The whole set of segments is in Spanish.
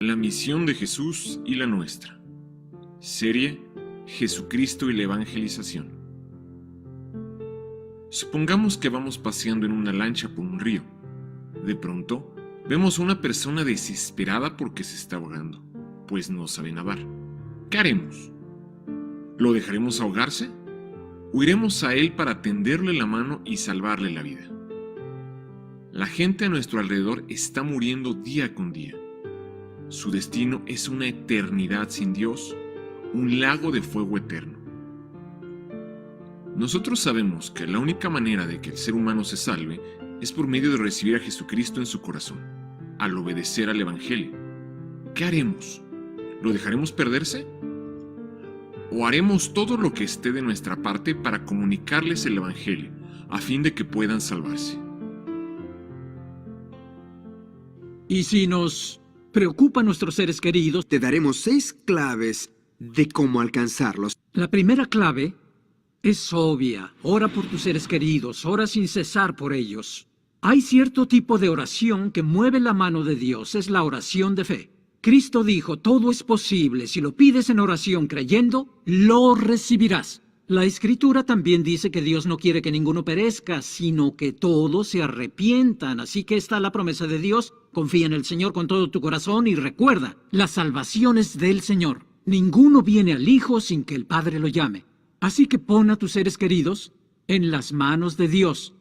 La misión de Jesús y la nuestra. Serie Jesucristo y la evangelización. Supongamos que vamos paseando en una lancha por un río. De pronto, vemos a una persona desesperada porque se está ahogando, pues no sabe nadar. ¿Qué haremos? ¿Lo dejaremos ahogarse? ¿O iremos a él para tenderle la mano y salvarle la vida? La gente a nuestro alrededor está muriendo día con día. Su destino es una eternidad sin Dios, un lago de fuego eterno. Nosotros sabemos que la única manera de que el ser humano se salve es por medio de recibir a Jesucristo en su corazón, al obedecer al Evangelio. ¿Qué haremos? ¿Lo dejaremos perderse? ¿O haremos todo lo que esté de nuestra parte para comunicarles el Evangelio, a fin de que puedan salvarse? ¿Y si nos preocupan nuestros seres queridos? Te daremos 6 claves de cómo alcanzarlos. La primera clave es obvia. Ora por tus seres queridos, ora sin cesar por ellos. Hay cierto tipo de oración que mueve la mano de Dios, es la oración de fe. Cristo dijo, todo es posible, si lo pides en oración creyendo, lo recibirás. La Escritura también dice que Dios no quiere que ninguno perezca, sino que todos se arrepientan. Así que está la promesa de Dios. Confía en el Señor con todo tu corazón y recuerda, la salvación es del Señor. Ninguno viene al Hijo sin que el Padre lo llame. Así que pon a tus seres queridos en las manos de Dios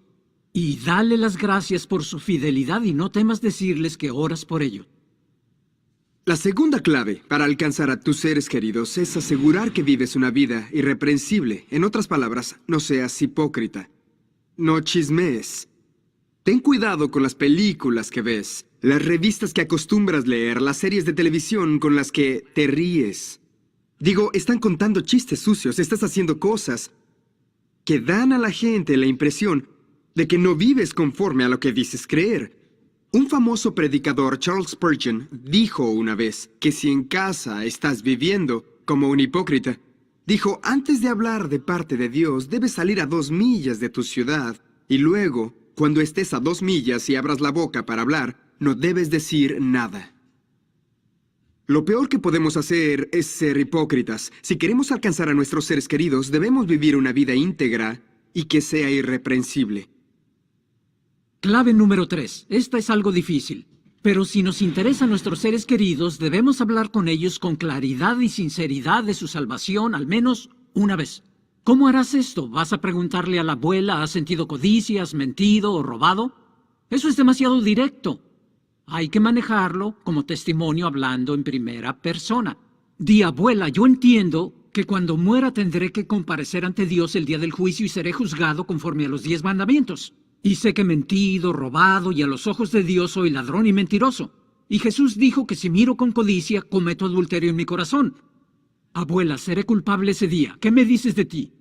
y dale las gracias por su fidelidad y no temas decirles que oras por ellos. La segunda clave para alcanzar a tus seres queridos es asegurar que vives una vida irreprensible. En otras palabras, no seas hipócrita. No chismees. Ten cuidado con las películas que ves, las revistas que acostumbras leer, las series de televisión con las que te ríes. Digo, están contando chistes sucios, estás haciendo cosas que dan a la gente la impresión de que no vives conforme a lo que dices creer. Un famoso predicador, Charles Spurgeon, dijo una vez que si en casa estás viviendo como un hipócrita, dijo, antes de hablar de parte de Dios, debes salir a 2 millas de tu ciudad, y luego, cuando estés a 2 millas y abras la boca para hablar, no debes decir nada. Lo peor que podemos hacer es ser hipócritas. Si queremos alcanzar a nuestros seres queridos, debemos vivir una vida íntegra y que sea irreprensible. Clave número 3. Esta es algo difícil. Pero si nos interesan nuestros seres queridos, debemos hablar con ellos con claridad y sinceridad de su salvación al menos una vez. ¿Cómo harás esto? ¿Vas a preguntarle a la abuela, ¿has sentido codicia, has mentido o robado? Eso es demasiado directo. Hay que manejarlo como testimonio hablando en primera persona. Di, abuela, yo entiendo que cuando muera tendré que comparecer ante Dios el día del juicio y seré juzgado conforme a los 10 mandamientos. Y sé que he mentido, robado, y a los ojos de Dios soy ladrón y mentiroso. Y Jesús dijo que si miro con codicia, cometo adulterio en mi corazón. Abuela, seré culpable ese día. ¿Qué me dices de ti?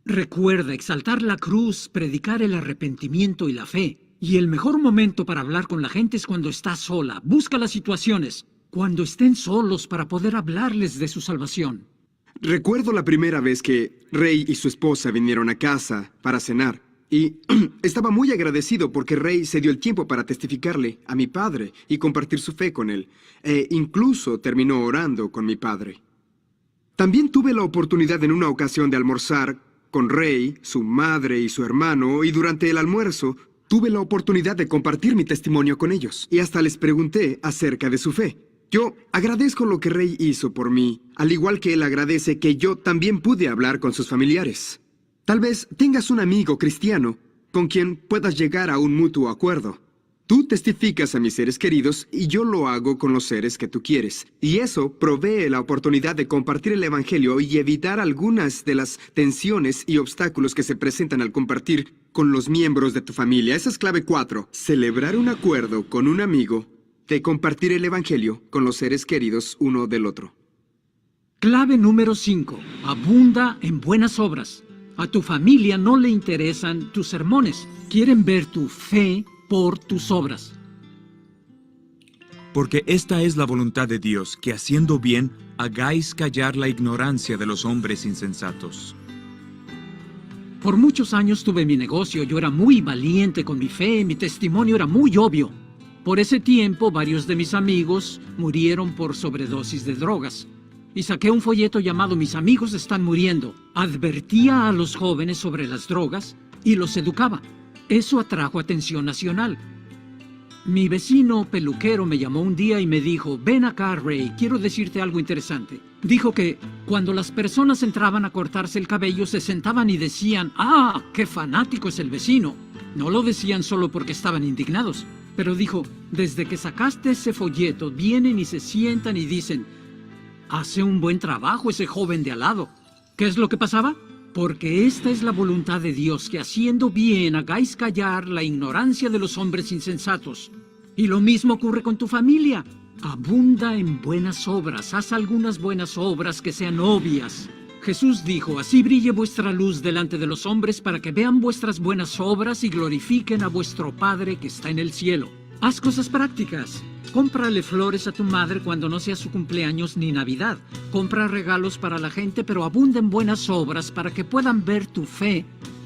Recuerda exaltar la cruz, predicar el arrepentimiento y la fe. Y el mejor momento para hablar con la gente es cuando estás sola. Busca las situaciones, cuando estén solos para poder hablarles de su salvación. Recuerdo la primera vez que Ray y su esposa vinieron a casa para cenar. Y estaba muy agradecido porque Ray se dio el tiempo para testificarle a mi padre y compartir su fe con él. E incluso terminó orando con mi padre. También tuve la oportunidad en una ocasión de almorzar con Ray, su madre y su hermano, y durante el almuerzo tuve la oportunidad de compartir mi testimonio con ellos. Y hasta les pregunté acerca de su fe. Yo agradezco lo que Ray hizo por mí, al igual que él agradece que yo también pude hablar con sus familiares. Tal vez tengas un amigo cristiano con quien puedas llegar a un mutuo acuerdo. Tú testificas a mis seres queridos y yo lo hago con los seres que tú quieres. Y eso provee la oportunidad de compartir el Evangelio y evitar algunas de las tensiones y obstáculos que se presentan al compartir con los miembros de tu familia. Esa es clave 4. Celebrar un acuerdo con un amigo de compartir el Evangelio con los seres queridos uno del otro. Clave número 5. Abunda en buenas obras. A tu familia no le interesan tus sermones. Quieren ver tu fe por tus obras. Porque esta es la voluntad de Dios, que haciendo bien, hagáis callar la ignorancia de los hombres insensatos. Por muchos años tuve mi negocio. Yo era muy valiente con mi fe. Mi testimonio era muy obvio. Por ese tiempo, varios de mis amigos murieron por sobredosis de drogas. Y saqué un folleto llamado Mis amigos están muriendo. Advertía a los jóvenes sobre las drogas y los educaba. Eso atrajo atención nacional. Mi vecino peluquero me llamó un día y me dijo, ven acá, Ray, quiero decirte algo interesante. Dijo que cuando las personas entraban a cortarse el cabello se sentaban y decían, ¡ah, qué fanático es el vecino! No lo decían solo porque estaban indignados, pero dijo, desde que sacaste ese folleto, vienen y se sientan y dicen, hace un buen trabajo ese joven de al lado. ¿Qué es lo que pasaba? Porque esta es la voluntad de Dios, que haciendo bien hagáis callar la ignorancia de los hombres insensatos. Y lo mismo ocurre con tu familia. Abunda en buenas obras, haz algunas buenas obras que sean obvias. Jesús dijo, así brille vuestra luz delante de los hombres para que vean vuestras buenas obras y glorifiquen a vuestro Padre que está en el cielo. Haz cosas prácticas. Cómprale flores a tu madre cuando no sea su cumpleaños ni Navidad. Compra regalos para la gente, pero abunda en buenas obras para que puedan ver tu fe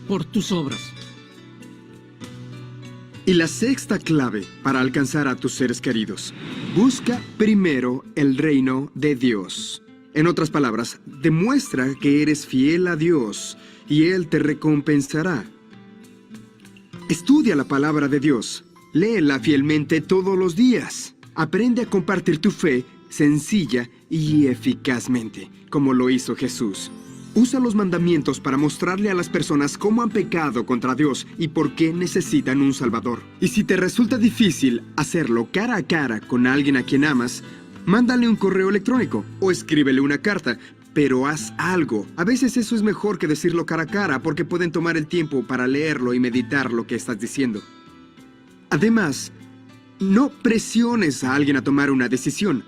por tus obras. Y la sexta clave para alcanzar a tus seres queridos. Busca primero el reino de Dios. En otras palabras, demuestra que eres fiel a Dios y Él te recompensará. Estudia la palabra de Dios. Léela fielmente todos los días. Aprende a compartir tu fe sencilla y eficazmente, como lo hizo Jesús. Usa los mandamientos para mostrarle a las personas cómo han pecado contra Dios y por qué necesitan un Salvador. Y si te resulta difícil hacerlo cara a cara con alguien a quien amas, mándale un correo electrónico o escríbele una carta, pero haz algo. A veces eso es mejor que decirlo cara a cara porque pueden tomar el tiempo para leerlo y meditar lo que estás diciendo. Además, no presiones a alguien a tomar una decisión.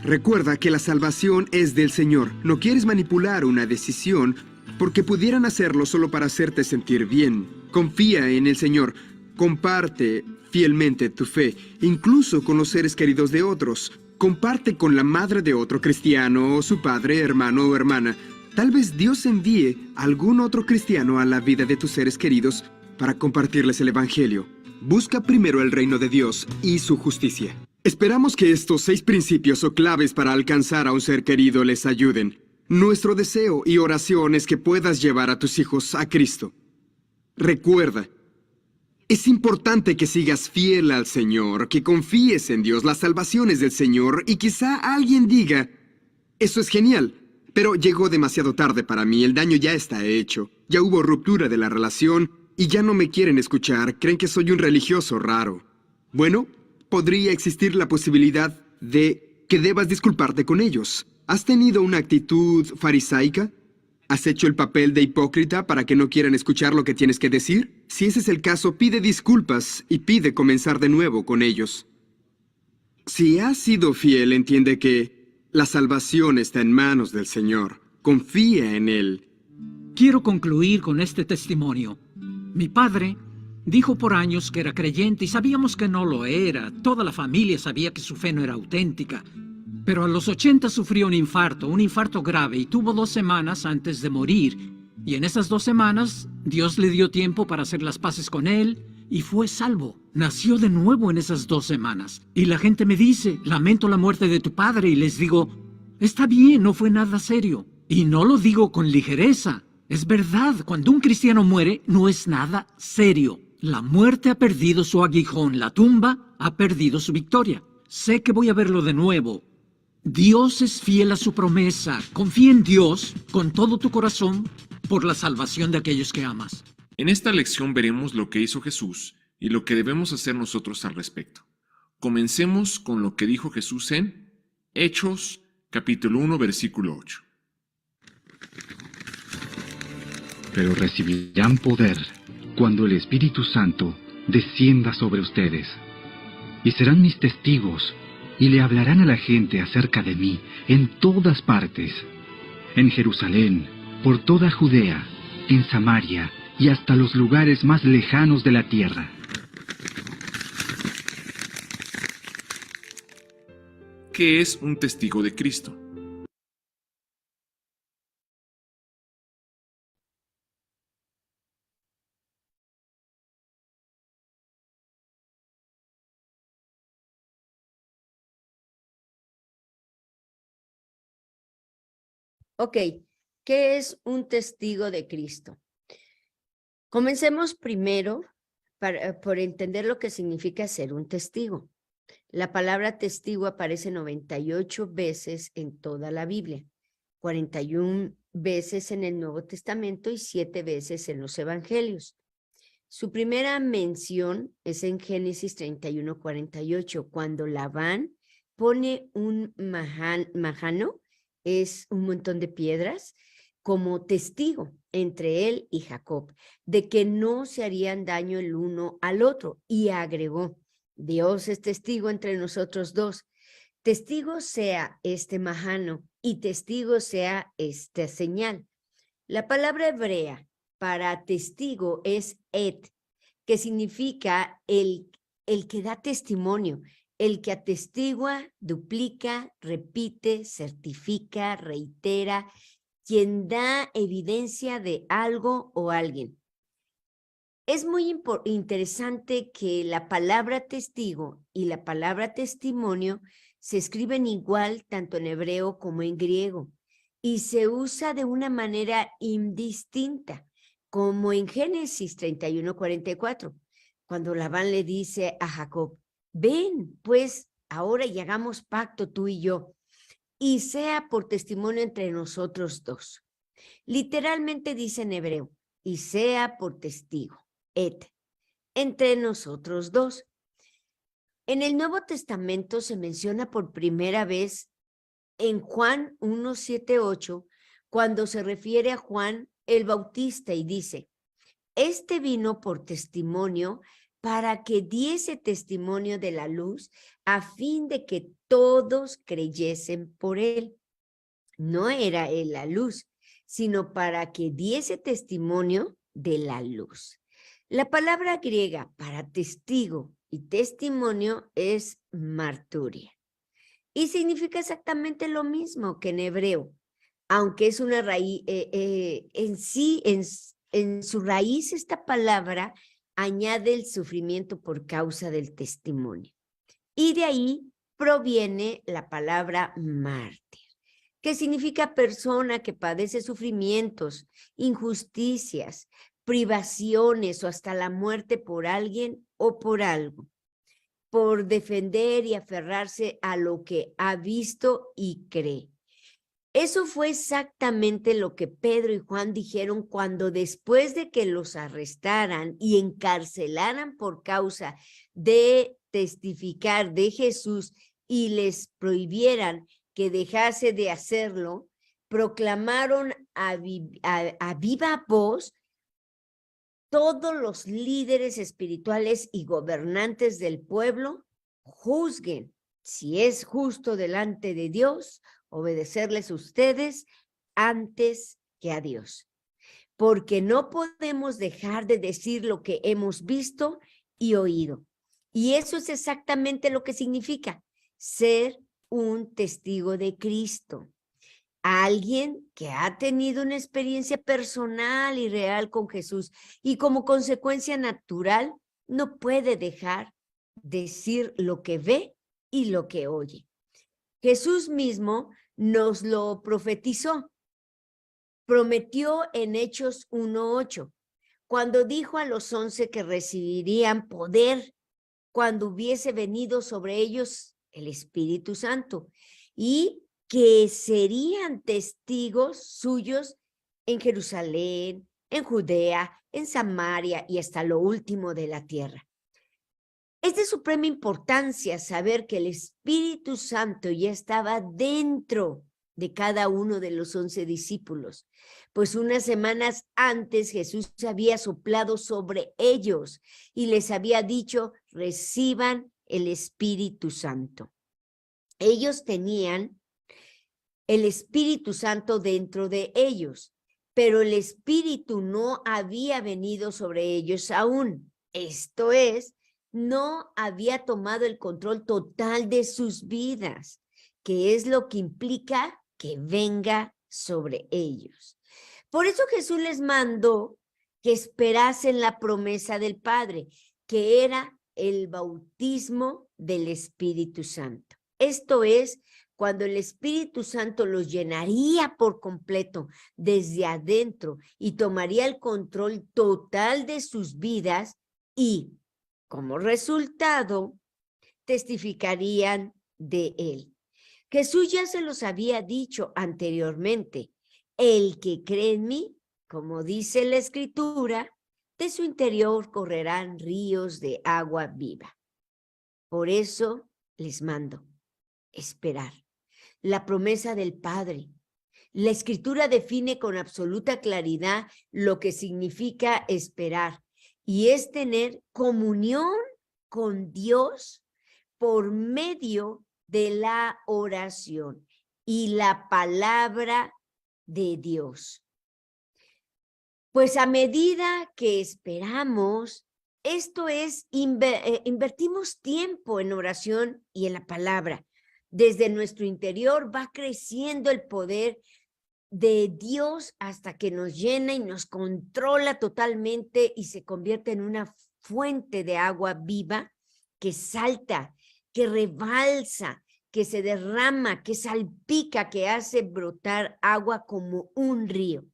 Recuerda que la salvación es del Señor. No quieres manipular una decisión porque pudieran hacerlo solo para hacerte sentir bien. Confía en el Señor. Comparte fielmente tu fe, incluso con los seres queridos de otros. Comparte con la madre de otro cristiano o su padre, hermano o hermana. Tal vez Dios envíe a algún otro cristiano a la vida de tus seres queridos para compartirles el Evangelio. Busca primero el reino de Dios y su justicia. Esperamos que estos 6 principios o claves para alcanzar a un ser querido les ayuden. Nuestro deseo y oración es que puedas llevar a tus hijos a Cristo. Recuerda, es importante que sigas fiel al Señor, que confíes en Dios, las salvaciones del Señor, y quizá alguien diga, eso es genial, pero llegó demasiado tarde para mí, el daño ya está hecho, ya hubo ruptura de la relación, y ya no me quieren escuchar, creen que soy un religioso raro. Bueno, podría existir la posibilidad de que debas disculparte con ellos. ¿Has tenido una actitud farisaica? ¿Has hecho el papel de hipócrita para que no quieran escuchar lo que tienes que decir? Si ese es el caso, pide disculpas y pide comenzar de nuevo con ellos. Si has sido fiel, entiende que la salvación está en manos del Señor. Confía en Él. Quiero concluir con este testimonio. Mi padre dijo por años que era creyente y sabíamos que no lo era. Toda la familia sabía que su fe no era auténtica. Pero a los 80 sufrió un infarto grave, y tuvo 2 semanas antes de morir. Y en esas 2 semanas, Dios le dio tiempo para hacer las paces con él y fue salvo. Nació de nuevo en esas 2 semanas. Y la gente me dice, lamento la muerte de tu padre, y les digo, está bien, no fue nada serio. Y no lo digo con ligereza. Es verdad, cuando un cristiano muere, no es nada serio. La muerte ha perdido su aguijón, la tumba ha perdido su victoria. Sé que voy a verlo de nuevo. Dios es fiel a su promesa. Confía en Dios con todo tu corazón por la salvación de aquellos que amas. En esta lección veremos lo que hizo Jesús y lo que debemos hacer nosotros al respecto. Comencemos con lo que dijo Jesús en Hechos, capítulo 1, versículo 8. Pero recibirán poder cuando el Espíritu Santo descienda sobre ustedes. Y serán mis testigos, y le hablarán a la gente acerca de mí en todas partes, en Jerusalén, por toda Judea, en Samaria y hasta los lugares más lejanos de la tierra. ¿Qué es un testigo de Cristo? Ok, ¿qué es un testigo de Cristo? Comencemos primero por entender lo que significa ser un testigo. La palabra testigo aparece 98 veces en toda la Biblia, 41 veces en el Nuevo Testamento y 7 veces en los Evangelios. Su primera mención es en Génesis 31:48, cuando Labán pone un majano, es un montón de piedras, como testigo entre él y Jacob, de que no se harían daño el uno al otro, y agregó: Dios es testigo entre nosotros dos. Testigo sea este majano y testigo sea esta señal. La palabra hebrea para testigo es et, que significa el que da testimonio, el que atestigua, duplica, repite, certifica, reitera, quien da evidencia de algo o alguien. Es muy interesante que la palabra testigo y la palabra testimonio se escriben igual tanto en hebreo como en griego y se usa de una manera indistinta, como en Génesis 31:44, cuando Labán le dice a Jacob: ven, pues, ahora y hagamos pacto tú y yo, y sea por testimonio entre nosotros dos. Literalmente dice en hebreo: y sea por testigo, et, entre nosotros dos. En el Nuevo Testamento se menciona por primera vez en Juan 1:7-8, cuando se refiere a Juan el Bautista y dice: este vino por testimonio para que diese testimonio de la luz, a fin de que todos creyesen por él. No era él la luz, sino para que diese testimonio de la luz. La palabra griega para testigo y testimonio es marturia y significa exactamente lo mismo que en hebreo, aunque es una raíz, en su raíz esta palabra añade el sufrimiento por causa del testimonio. Y de ahí proviene la palabra mártir, que significa persona que padece sufrimientos, injusticias, privaciones o hasta la muerte por alguien o por algo, por defender y aferrarse a lo que ha visto y cree. Eso fue exactamente lo que Pedro y Juan dijeron cuando, después de que los arrestaran y encarcelaran por causa de testificar de Jesús y les prohibieran que dejase de hacerlo, proclamaron a viva voz: todos los líderes espirituales y gobernantes del pueblo juzguen si es justo delante de Dios obedecerles a ustedes antes que a Dios, porque no podemos dejar de decir lo que hemos visto y oído. Y eso es exactamente lo que significa ser un testigo de Cristo. Alguien que ha tenido una experiencia personal y real con Jesús y como consecuencia natural no puede dejar de decir lo que ve y lo que oye. Jesús mismo nos lo profetizó. Prometió en Hechos 1:8, cuando dijo a los 11 que recibirían poder cuando hubiese venido sobre ellos el Espíritu Santo y que serían testigos suyos en Jerusalén, en Judea, en Samaria y hasta lo último de la tierra. Es de suprema importancia saber que el Espíritu Santo ya estaba dentro de cada uno de los 11 discípulos, pues unas semanas antes Jesús había soplado sobre ellos y les había dicho: reciban el Espíritu Santo. Ellos tenían el Espíritu Santo dentro de ellos, pero el Espíritu no había venido sobre ellos aún. Esto es, no había tomado el control total de sus vidas, que es lo que implica que venga sobre ellos. Por eso Jesús les mandó que esperasen la promesa del Padre, que era el bautismo del Espíritu Santo. Esto es, cuando el Espíritu Santo los llenaría por completo desde adentro y tomaría el control total de sus vidas y, como resultado, testificarían de él. Jesús ya se los había dicho anteriormente: el que cree en mí, como dice la Escritura, de su interior correrán ríos de agua viva. Por eso les mando esperar la promesa del Padre. La Escritura define con absoluta claridad lo que significa esperar, y es tener comunión con Dios por medio de la oración y la palabra de Dios. Pues a medida que esperamos, esto es, invertimos tiempo en oración y en la palabra. Desde nuestro interior va creciendo el poder de Dios hasta que nos llena y nos controla totalmente y se convierte en una fuente de agua viva que salta, que rebalsa, que se derrama, que salpica, que hace brotar agua como un río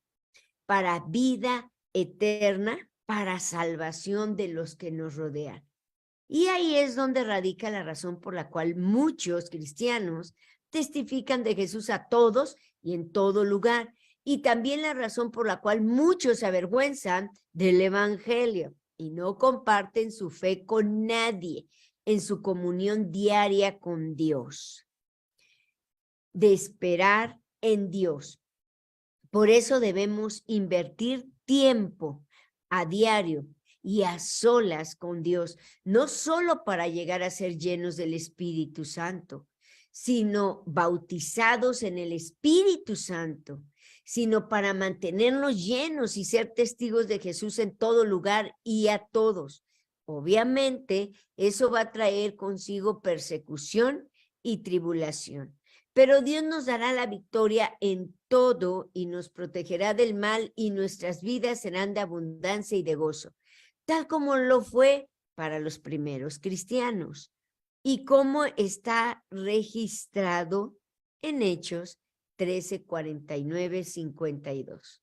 para vida eterna, para salvación de los que nos rodean. Y ahí es donde radica la razón por la cual muchos cristianos testifican de Jesús a todos y en todo lugar, y también la razón por la cual muchos se avergüenzan del evangelio y no comparten su fe con nadie en su comunión diaria con Dios. De esperar en Dios. Por eso debemos invertir tiempo a diario y a solas con Dios, no solo para llegar a ser llenos del Espíritu Santo, sino bautizados en el Espíritu Santo, sino para mantenernos llenos y ser testigos de Jesús en todo lugar y a todos. Obviamente, eso va a traer consigo persecución y tribulación. Pero Dios nos dará la victoria en todo y nos protegerá del mal, y nuestras vidas serán de abundancia y de gozo, tal como lo fue para los primeros cristianos y como está registrado en Hechos 13, 49, 52.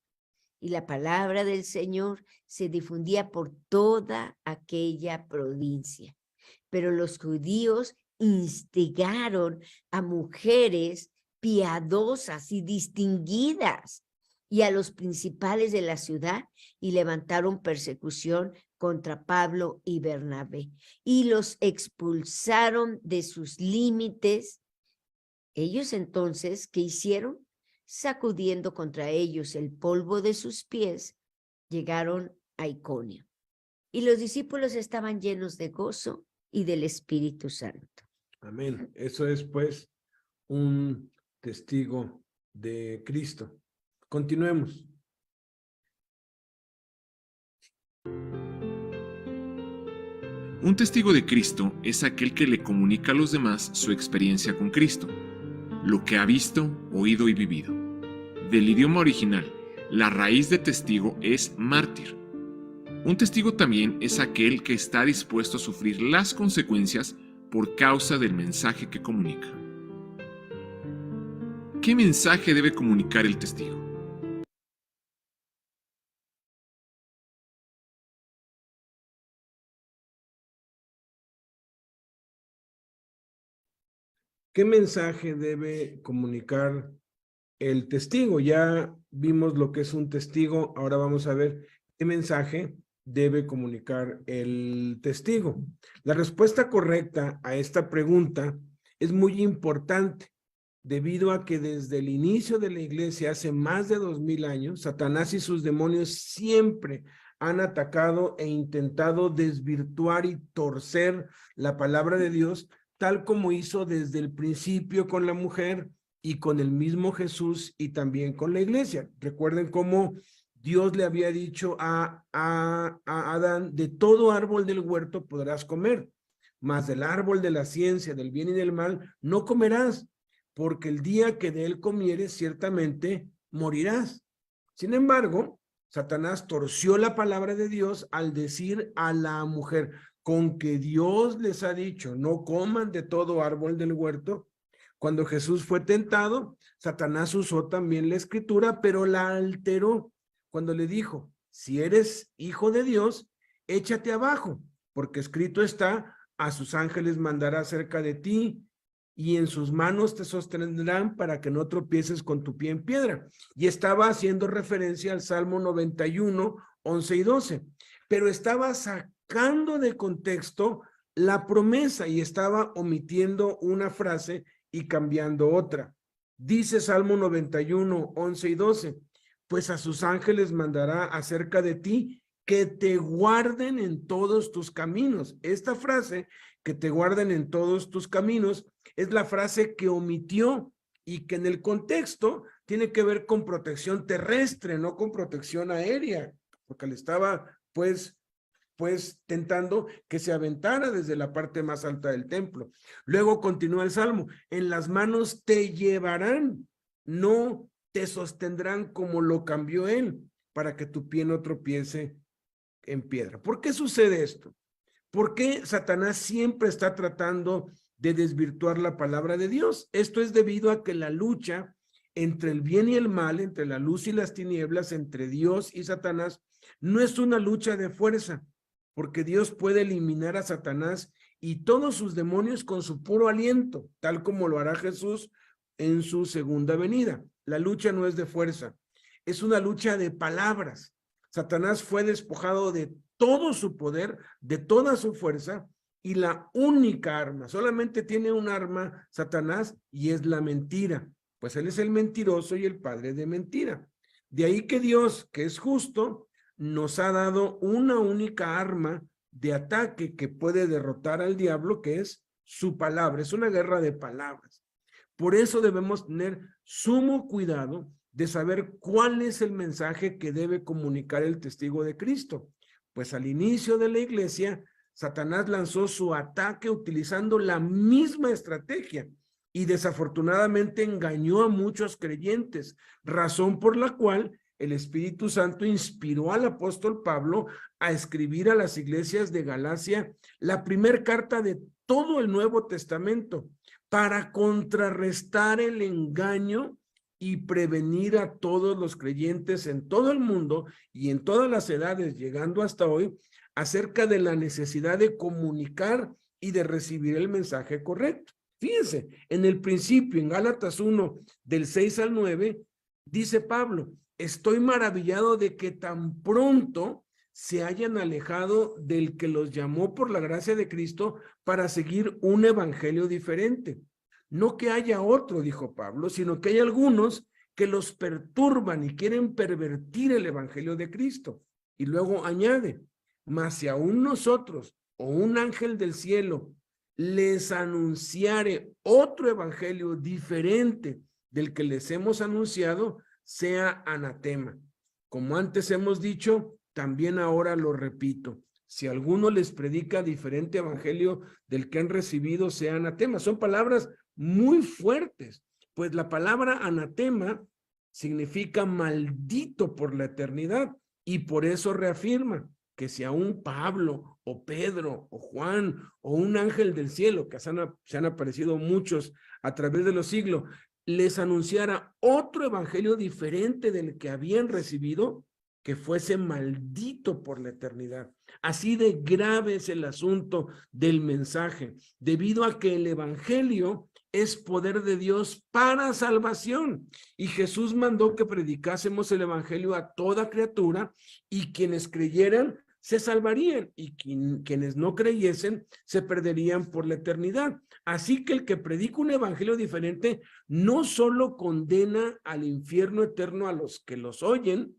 Y la palabra del Señor se difundía por toda aquella provincia. Pero los judíos instigaron a mujeres piadosas y distinguidas y a los principales de la ciudad y levantaron persecución contra Pablo y Bernabé y los expulsaron de sus límites. Ellos entonces, ¿qué hicieron? Sacudiendo contra ellos el polvo de sus pies, llegaron a Iconio. Y los discípulos estaban llenos de gozo y del Espíritu Santo. Amén. Eso es, pues, un testigo de Cristo. Continuemos. Un testigo de Cristo es aquel que le comunica a los demás su experiencia con Cristo, lo que ha visto, oído y vivido. Del idioma original, la raíz de testigo es mártir. Un testigo también es aquel que está dispuesto a sufrir las consecuencias por causa del mensaje que comunica. ¿Qué mensaje debe comunicar el testigo? ¿Qué mensaje debe comunicar el testigo? Ya vimos lo que es un testigo, ahora vamos a ver qué mensaje debe comunicar el testigo. La respuesta correcta a esta pregunta es muy importante, debido a que desde el inicio de la iglesia, hace más de 2000 años, Satanás y sus demonios siempre han atacado e intentado desvirtuar y torcer la palabra de Dios, tal como hizo desde el principio con la mujer y con el mismo Jesús y también con la iglesia. Recuerden cómo Dios le había dicho a Adán: de todo árbol del huerto podrás comer, mas del árbol de la ciencia del bien y del mal no comerás, porque el día que de él comieres ciertamente morirás. Sin embargo, Satanás torció la palabra de Dios al decir a la mujer: con que Dios les ha dicho no coman de todo árbol del huerto, Cuando Jesús fue tentado, Satanás usó también la escritura, pero la alteró cuando le dijo, si eres hijo de Dios, échate abajo, porque escrito está, a sus ángeles mandará cerca de ti, y en sus manos te sostendrán para que no tropieces con tu pie en piedra. Y estaba haciendo referencia al Salmo 91, 11 y 12, pero estaba sacando de contexto la promesa y estaba omitiendo una frase y cambiando otra. Dice Salmo 91, 11 y 12, pues a sus ángeles mandará acerca de ti que te guarden en todos tus caminos. Esta frase, que te guarden en todos tus caminos, es la frase que omitió y que en el contexto tiene que ver con protección terrestre, no con protección aérea, porque le estaba pues tentando que se aventara desde la parte más alta del templo. Luego continúa el Salmo, en las manos te llevarán, no te sostendrán como lo cambió él, para que tu pie no tropiece en piedra. ¿Por qué sucede esto? ¿Por qué Satanás siempre está tratando de desvirtuar la palabra de Dios? Esto es debido a que la lucha entre el bien y el mal, entre la luz y las tinieblas, entre Dios y Satanás, no es una lucha de fuerza, porque Dios puede eliminar a Satanás y todos sus demonios con su puro aliento, tal como lo hará Jesús en su segunda venida. La lucha no es de fuerza, es una lucha de palabras. Satanás fue despojado de todo su poder, de toda su fuerza, y la única arma, solamente tiene un arma Satanás, y es la mentira, pues él es el mentiroso y el padre de mentira. De ahí que Dios, que es justo, nos ha dado una única arma de ataque que puede derrotar al diablo, que es su palabra. Es una guerra de palabras. Por eso debemos tener sumo cuidado de saber cuál es el mensaje que debe comunicar el testigo de Cristo. Pues al inicio de la iglesia, Satanás lanzó su ataque utilizando la misma estrategia y desafortunadamente engañó a muchos creyentes, razón por la cual el Espíritu Santo inspiró al apóstol Pablo a escribir a las iglesias de Galacia la primera carta de todo el Nuevo Testamento para contrarrestar el engaño y prevenir a todos los creyentes en todo el mundo y en todas las edades, llegando hasta hoy, acerca de la necesidad de comunicar y de recibir el mensaje correcto. Fíjense, en el principio, en Gálatas 1, del 6 al 9, dice Pablo, estoy maravillado de que tan pronto se hayan alejado del que los llamó por la gracia de Cristo para seguir un evangelio diferente. No que haya otro, dijo Pablo, sino que hay algunos que los perturban y quieren pervertir el evangelio de Cristo. Y luego añade, mas si aún nosotros o un ángel del cielo les anunciare otro evangelio diferente del que les hemos anunciado, sea anatema. Como antes hemos dicho, también ahora lo repito. Si alguno les predica diferente evangelio del que han recibido, sea anatema. Son palabras muy fuertes, pues la palabra anatema significa maldito por la eternidad, y por eso reafirma que si aún Pablo o Pedro o Juan o un ángel del cielo, que se han aparecido muchos a través de los siglos, les anunciara otro evangelio diferente del que habían recibido, que fuese maldito por la eternidad. Así de grave es el asunto del mensaje, debido a que el evangelio es poder de Dios para salvación. Y Jesús mandó que predicásemos el evangelio a toda criatura, y quienes creyeran se salvarían, y quienes no creyesen se perderían por la eternidad. Así que el que predica un evangelio diferente no solo condena al infierno eterno a los que los oyen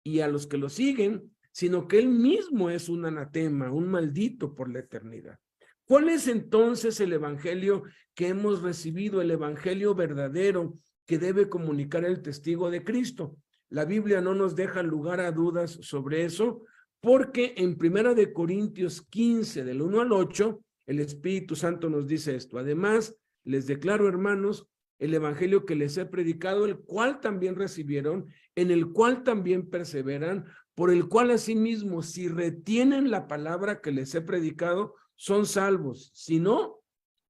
y a los que los siguen, sino que él mismo es un anatema, un maldito por la eternidad. ¿Cuál es entonces el evangelio que hemos recibido, el evangelio verdadero que debe comunicar el testigo de Cristo? La Biblia no nos deja lugar a dudas sobre eso, porque en 1 Corintios 15, del 1 al 8, el Espíritu Santo nos dice esto. Además, les declaro, hermanos, el evangelio que les he predicado, el cual también recibieron, en el cual también perseveran, por el cual asimismo, si retienen la palabra que les he predicado, son salvos. Si no,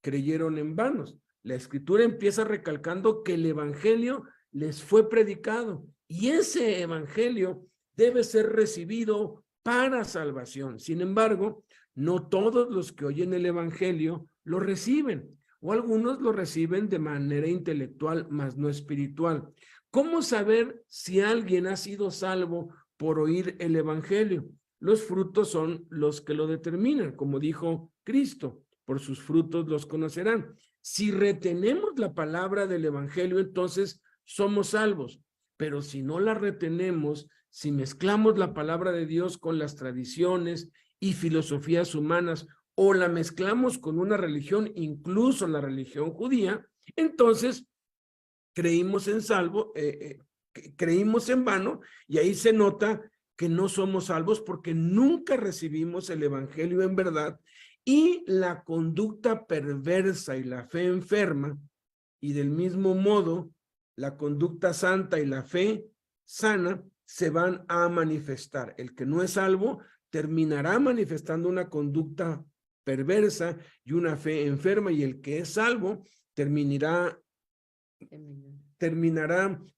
creyeron en vanos. La Escritura empieza recalcando que el Evangelio les fue predicado y ese Evangelio debe ser recibido para salvación. Sin embargo, no todos los que oyen el Evangelio lo reciben, o algunos lo reciben de manera intelectual, mas no espiritual. ¿Cómo saber si alguien ha sido salvo por oír el Evangelio? Los frutos son los que lo determinan, como dijo Cristo, por sus frutos los conocerán. Si retenemos la palabra del Evangelio, entonces somos salvos, pero si no la retenemos, si mezclamos la palabra de Dios con las tradiciones y filosofías humanas, o la mezclamos con una religión, incluso la religión judía, entonces creímos en vano, y ahí se nota que no somos salvos porque nunca recibimos el Evangelio en verdad, y la conducta perversa y la fe enferma, y del mismo modo la conducta santa y la fe sana se van a manifestar. El que no es salvo terminará manifestando una conducta perversa y una fe enferma, y el que es salvo terminará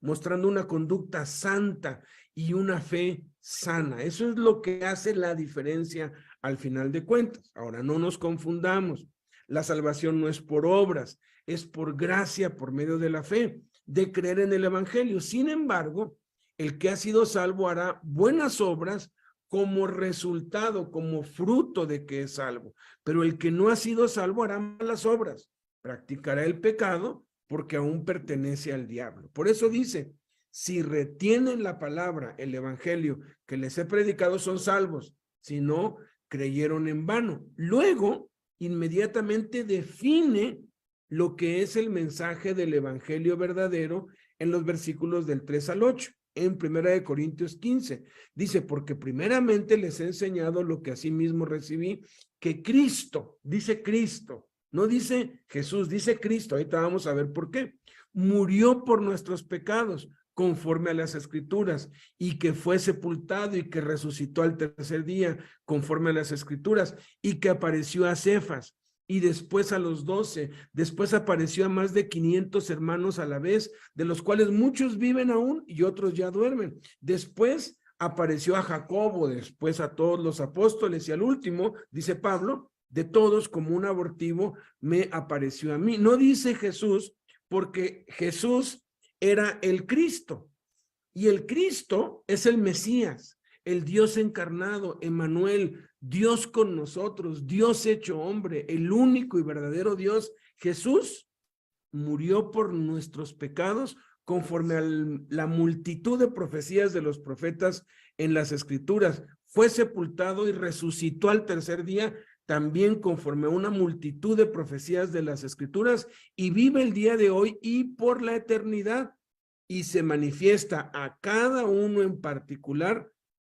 mostrando una conducta santa y una fe sana. Eso es lo que hace la diferencia al final de cuentas. Ahora, no nos confundamos. La salvación no es por obras, es por gracia, por medio de la fe, de creer en el Evangelio. Sin embargo, el que ha sido salvo hará buenas obras como resultado, como fruto de que es salvo. Pero el que no ha sido salvo hará malas obras, practicará el pecado porque aún pertenece al diablo. Por eso dice, si retienen la palabra, el Evangelio que les he predicado, son salvos. Si no, creyeron en vano. Luego, inmediatamente define lo que es el mensaje del Evangelio verdadero en los versículos del 3 al 8. En 1 Corintios 15, dice, porque primeramente les he enseñado lo que asimismo recibí, que Cristo, dice Cristo, no dice Jesús, dice Cristo, ahorita vamos a ver por qué, murió por nuestros pecados, conforme a las Escrituras, y que fue sepultado y que resucitó al tercer día, conforme a las Escrituras, y que apareció a Cefas, y después a los 12, después apareció a más de 500 hermanos a la vez, de los cuales muchos viven aún y otros ya duermen. Después apareció a Jacobo, después a todos los apóstoles, y al último, dice Pablo, de todos como un abortivo me apareció a mí. No dice Jesús, porque Jesús era el Cristo, y el Cristo es el Mesías, el Dios encarnado, Emmanuel, Dios con nosotros, Dios hecho hombre, el único y verdadero Dios. Jesús murió por nuestros pecados conforme a la multitud de profecías de los profetas en las Escrituras. Fue sepultado y resucitó al tercer día, también conforme a una multitud de profecías de las Escrituras, y vive el día de hoy y por la eternidad, y se manifiesta a cada uno en particular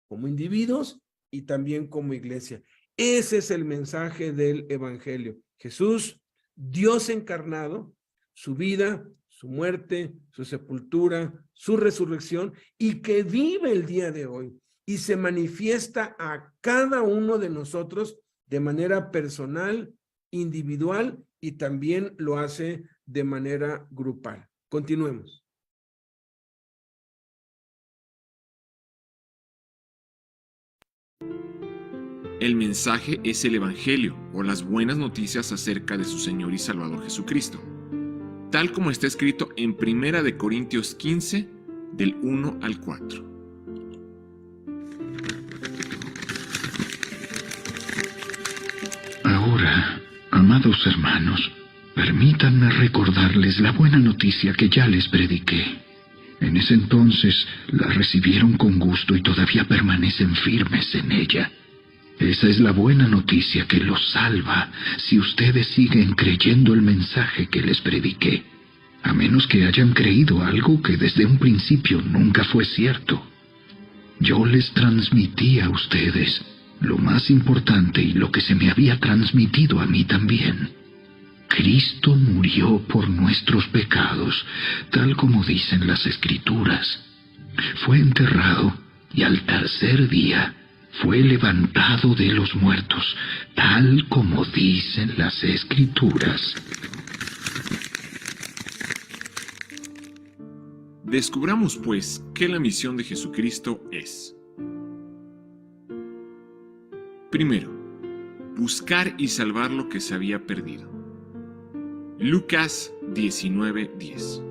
como individuos y también como iglesia. Ese es el mensaje del Evangelio. Jesús, Dios encarnado, su vida, su muerte, su sepultura, su resurrección, y que vive el día de hoy y se manifiesta a cada uno de nosotros de manera personal, individual, y también lo hace de manera grupal. Continuemos. El mensaje es el Evangelio, o las buenas noticias acerca de su Señor y Salvador Jesucristo, tal como está escrito en 1 Corintios 15, del 1 al 4. Ahora, amados hermanos, permítanme recordarles la buena noticia que ya les prediqué. En ese entonces la recibieron con gusto y todavía permanecen firmes en ella. Esa es la buena noticia que los salva si ustedes siguen creyendo el mensaje que les prediqué, a menos que hayan creído algo que desde un principio nunca fue cierto. Yo les transmití a ustedes lo más importante y lo que se me había transmitido a mí también. Cristo murió por nuestros pecados, tal como dicen las Escrituras. Fue enterrado y al tercer día fue levantado de los muertos, tal como dicen las Escrituras. Descubramos, pues, qué la misión de Jesucristo es. Primero, buscar y salvar lo que se había perdido. Lucas 19:10.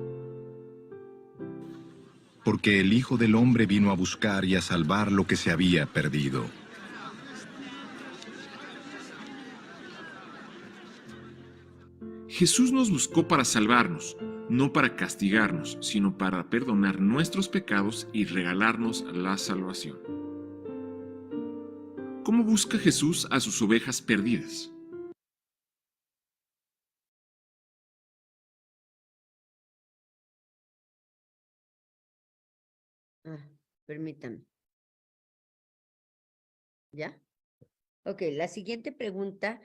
Porque el Hijo del Hombre vino a buscar y a salvar lo que se había perdido. Jesús nos buscó para salvarnos, no para castigarnos, sino para perdonar nuestros pecados y regalarnos la salvación. ¿Cómo busca Jesús a sus ovejas perdidas? Permítame. ¿Ya? Ok, la siguiente pregunta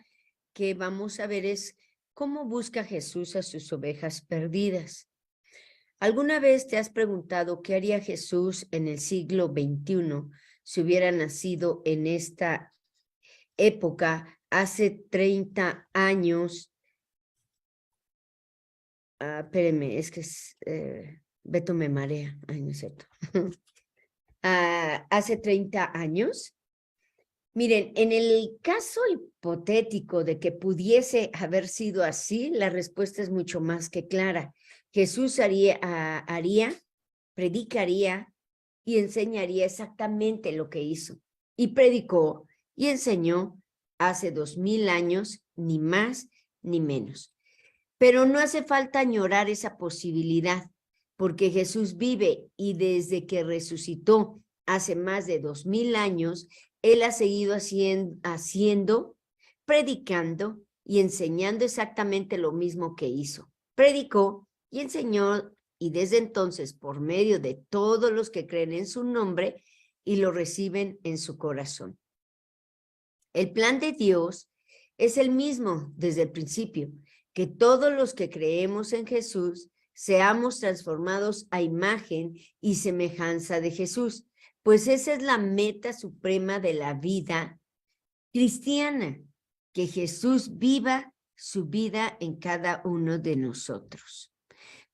que vamos a ver es, ¿cómo busca Jesús a sus ovejas perdidas? ¿Alguna vez te has preguntado qué haría Jesús en el siglo XXI si hubiera nacido en esta época hace 30 años? Espérenme, es que Beto me marea. Ay, no es cierto. Hace 30 años. Miren, en el caso hipotético de que pudiese haber sido así, la respuesta es mucho más que clara. Jesús predicaría y enseñaría exactamente lo que hizo. Y predicó y enseñó hace 2000 años, ni más ni menos. Pero no hace falta añorar esa posibilidad, porque Jesús vive y desde que resucitó hace más de 2000 años, Él ha seguido haciendo, predicando y enseñando exactamente lo mismo que hizo. Predicó y enseñó, y desde entonces, por medio de todos los que creen en su nombre y lo reciben en su corazón. El plan de Dios es el mismo desde el principio, que todos los que creemos en Jesús seamos transformados a imagen y semejanza de Jesús, pues esa es la meta suprema de la vida cristiana, que Jesús viva su vida en cada uno de nosotros.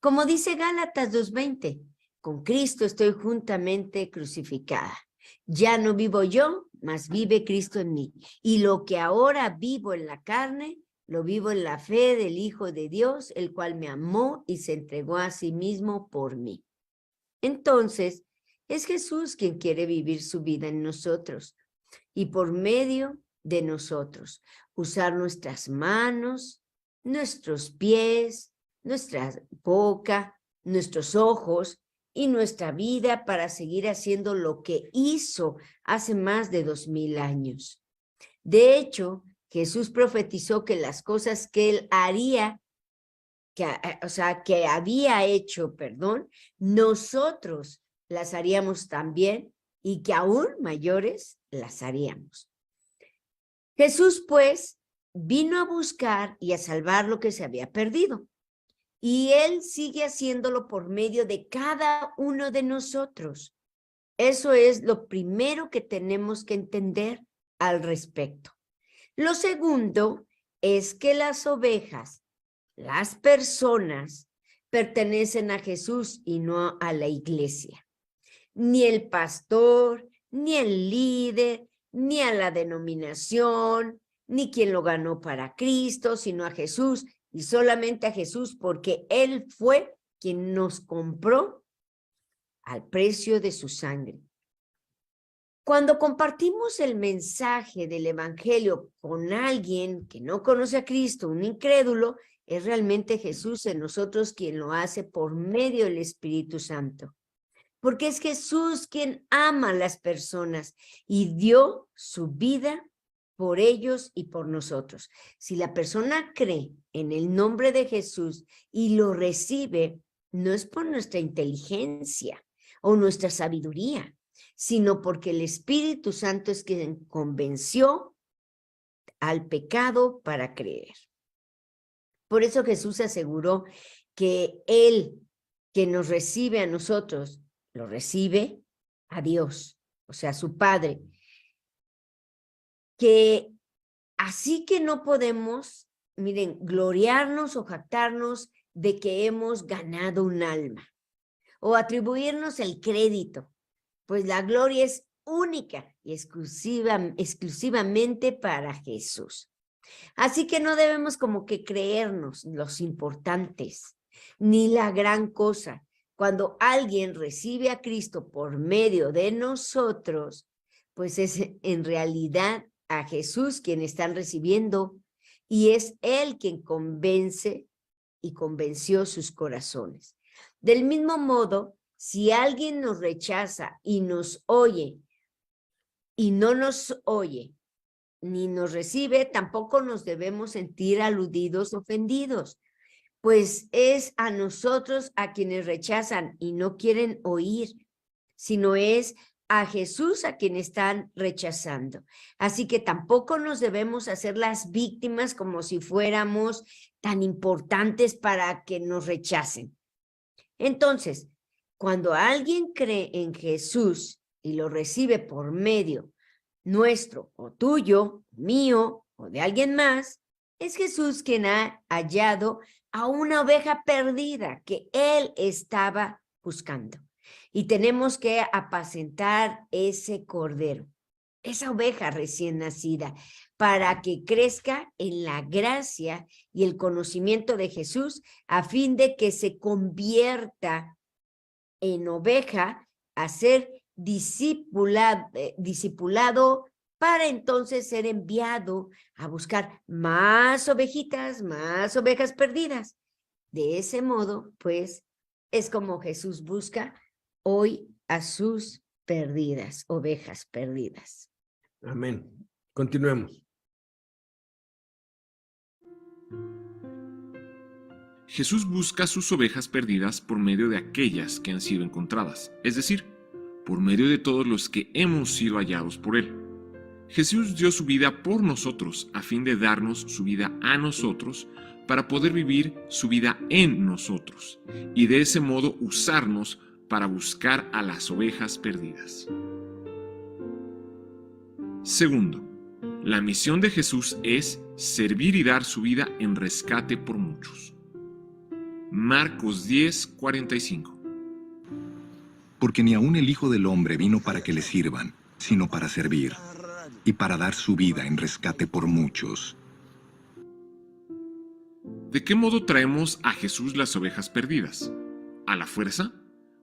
Como dice Gálatas 2:20, con Cristo estoy juntamente crucificada. Ya no vivo yo, mas vive Cristo en mí. Y lo que ahora vivo en la carne, lo vivo en la fe del Hijo de Dios, el cual me amó y se entregó a sí mismo por mí. Entonces, es Jesús quien quiere vivir su vida en nosotros y por medio de nosotros, usar nuestras manos, nuestros pies, nuestra boca, nuestros ojos y nuestra vida para seguir haciendo lo que hizo hace más de 2000 años. De hecho, Jesús profetizó que las cosas que Él haría, que había hecho, nosotros las haríamos también y que aún mayores las haríamos. Jesús, pues, vino a buscar y a salvar lo que se había perdido. Y Él sigue haciéndolo por medio de cada uno de nosotros. Eso es lo primero que tenemos que entender al respecto. Lo segundo es que las ovejas, las personas, pertenecen a Jesús y no a la iglesia. Ni el pastor, ni el líder, ni a la denominación, ni quien lo ganó para Cristo, sino a Jesús, y solamente a Jesús, porque Él fue quien nos compró al precio de su sangre. Cuando compartimos el mensaje del evangelio con alguien que no conoce a Cristo, un incrédulo, es realmente Jesús en nosotros quien lo hace por medio del Espíritu Santo. Porque es Jesús quien ama a las personas y dio su vida por ellos y por nosotros. Si la persona cree en el nombre de Jesús y lo recibe, no es por nuestra inteligencia o nuestra sabiduría, sino porque el Espíritu Santo es quien convenció al pecado para creer. Por eso Jesús aseguró que Él, que nos recibe a nosotros, lo recibe a Dios, o sea, a su Padre. Que así que no podemos, miren, gloriarnos o jactarnos de que hemos ganado un alma o atribuirnos el crédito, pues la gloria es única y exclusivamente para Jesús. Así que no debemos como que creernos los importantes, ni la gran cosa. Cuando alguien recibe a Cristo por medio de nosotros, pues es en realidad a Jesús quien están recibiendo y es Él quien convence y convenció sus corazones. Del mismo modo, si alguien nos rechaza y nos oye y no nos oye ni nos recibe, tampoco nos debemos sentir aludidos, ofendidos, pues es a nosotros a quienes rechazan y no quieren oír, sino es a Jesús a quien están rechazando. Así que tampoco nos debemos hacer las víctimas como si fuéramos tan importantes para que nos rechacen. Entonces, cuando alguien cree en Jesús y lo recibe por medio nuestro o tuyo, mío o de alguien más, es Jesús quien ha hallado a una oveja perdida que él estaba buscando. Y tenemos que apacentar ese cordero, esa oveja recién nacida, para que crezca en la gracia y el conocimiento de Jesús, a fin de que se convierta en oveja a ser discipulado para entonces ser enviado a buscar más ovejitas, más ovejas perdidas. De ese modo, pues, es como Jesús busca hoy a sus perdidas, ovejas perdidas. Amén. Continuemos. Jesús busca sus ovejas perdidas por medio de aquellas que han sido encontradas, es decir, por medio de todos los que hemos sido hallados por Él. Jesús dio su vida por nosotros a fin de darnos su vida a nosotros para poder vivir su vida en nosotros y de ese modo usarnos para buscar a las ovejas perdidas. Segundo, la misión de Jesús es servir y dar su vida en rescate por muchos. Marcos 10:45. Porque ni aun el Hijo del Hombre vino para que le sirvan, sino para servir, y para dar su vida en rescate por muchos. ¿De qué modo traemos a Jesús las ovejas perdidas? ¿A la fuerza?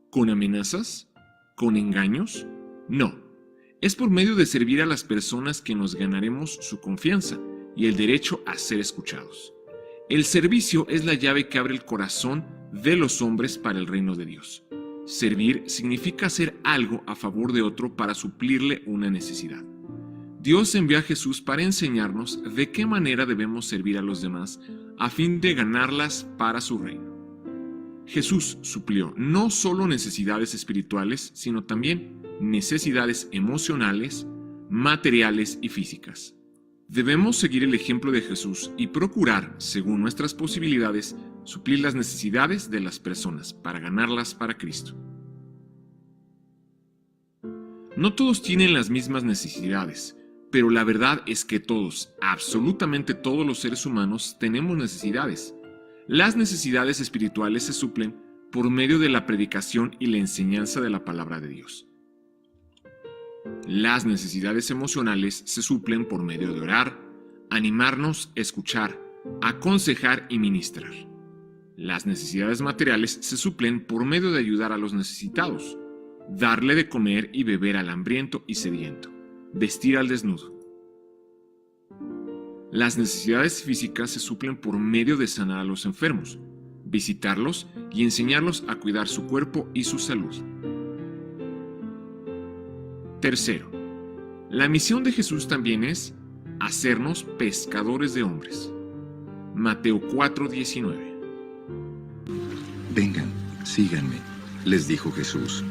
¿Con amenazas? ¿Con engaños? No. Es por medio de servir a las personas que nos ganaremos su confianza y el derecho a ser escuchados. El servicio es la llave que abre el corazón de los hombres para el reino de Dios. Servir significa hacer algo a favor de otro para suplirle una necesidad. Dios envió a Jesús para enseñarnos de qué manera debemos servir a los demás a fin de ganarlas para su reino. Jesús suplió no solo necesidades espirituales, sino también necesidades emocionales, materiales y físicas. Debemos seguir el ejemplo de Jesús y procurar, según nuestras posibilidades, suplir las necesidades de las personas para ganarlas para Cristo. No todos tienen las mismas necesidades, pero la verdad es que todos, absolutamente todos los seres humanos, tenemos necesidades. Las necesidades espirituales se suplen por medio de la predicación y la enseñanza de la palabra de Dios. Las necesidades emocionales se suplen por medio de orar, animarnos, escuchar, aconsejar y ministrar. Las necesidades materiales se suplen por medio de ayudar a los necesitados, darle de comer y beber al hambriento y sediento, vestir al desnudo. Las necesidades físicas se suplen por medio de sanar a los enfermos, visitarlos y enseñarlos a cuidar su cuerpo y su salud. Tercero, la misión de Jesús también es hacernos pescadores de hombres. Mateo 4:19. Vengan, síganme, les dijo Jesús,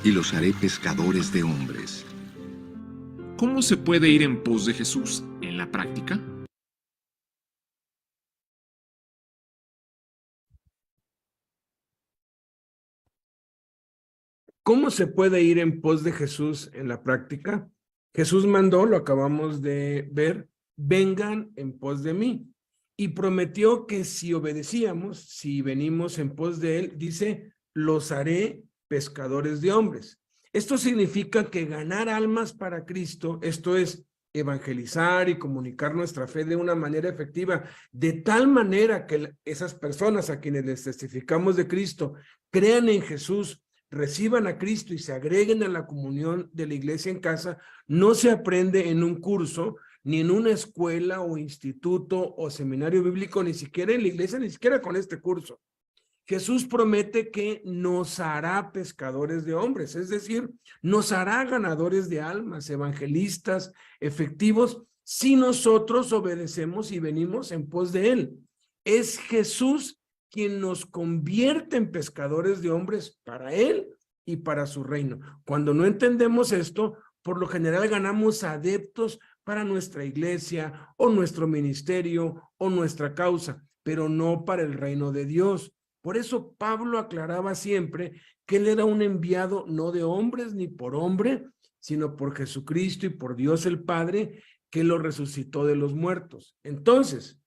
y los haré pescadores de hombres. ¿Cómo se puede ir en pos de Jesús en la práctica? ¿Cómo se puede ir en pos de Jesús en la práctica? Jesús mandó, lo acabamos de ver, vengan en pos de mí. Y prometió que si obedecíamos, si venimos en pos de él, dice, los haré pescadores de hombres. Esto significa que ganar almas para Cristo, esto es, evangelizar y comunicar nuestra fe de una manera efectiva, de tal manera que esas personas a quienes les testificamos de Cristo crean en Jesús, reciban a Cristo y se agreguen a la comunión de la iglesia en casa, no se aprende en un curso, ni en una escuela o instituto o seminario bíblico, ni siquiera en la iglesia, ni siquiera con este curso. Jesús promete que nos hará pescadores de hombres, es decir, nos hará ganadores de almas, evangelistas, efectivos, si nosotros obedecemos y venimos en pos de Él. Es Jesús quien nos convierte en pescadores de hombres para Él y para su reino. Cuando no entendemos esto, por lo general ganamos adeptos para nuestra iglesia o nuestro ministerio o nuestra causa, pero no para el reino de Dios. Por eso Pablo aclaraba siempre que él era un enviado no de hombres ni por hombre, sino por Jesucristo y por Dios el Padre, que lo resucitó de los muertos. Entonces,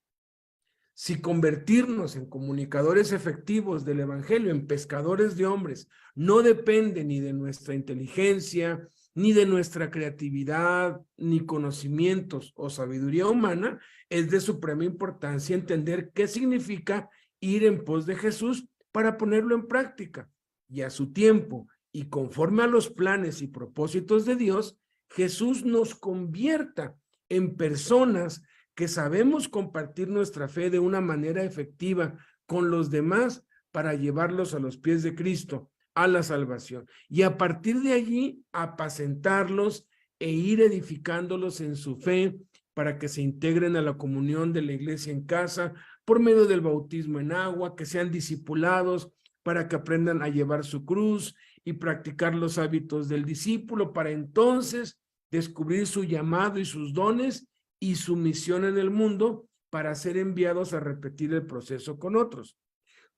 si convertirnos en comunicadores efectivos del evangelio, en pescadores de hombres, no depende ni de nuestra inteligencia, ni de nuestra creatividad, ni conocimientos o sabiduría humana, es de suprema importancia entender qué significa ir en pos de Jesús para ponerlo en práctica. Y a su tiempo, y conforme a los planes y propósitos de Dios, Jesús nos convierta en personas que sabemos compartir nuestra fe de una manera efectiva con los demás para llevarlos a los pies de Cristo, a la salvación. Y a partir de allí, apacentarlos e ir edificándolos en su fe para que se integren a la comunión de la iglesia en casa, por medio del bautismo en agua, que sean discipulados para que aprendan a llevar su cruz y practicar los hábitos del discípulo, para entonces descubrir su llamado y sus dones y su misión en el mundo para ser enviados a repetir el proceso con otros.